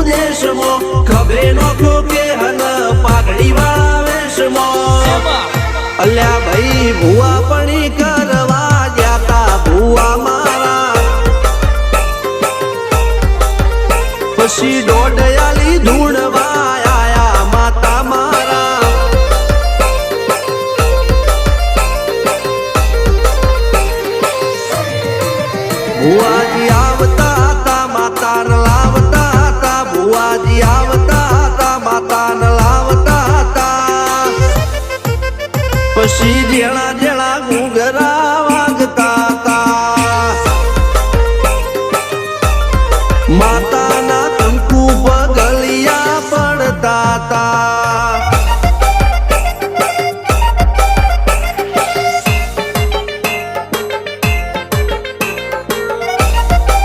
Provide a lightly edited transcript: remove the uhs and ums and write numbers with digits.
દેશમાં ખભે નોખો કે હન પાઘડી વાળા વેશમાં અલ્યા ભાઈ ભુવા પણી કરવા જાતા ભુવા મારા પછી દોડયાલી ધૂણવા આયા માતા મારા ભુવાજી આવતા હતા માતા લાવતા હતા ભુવાજી આવતા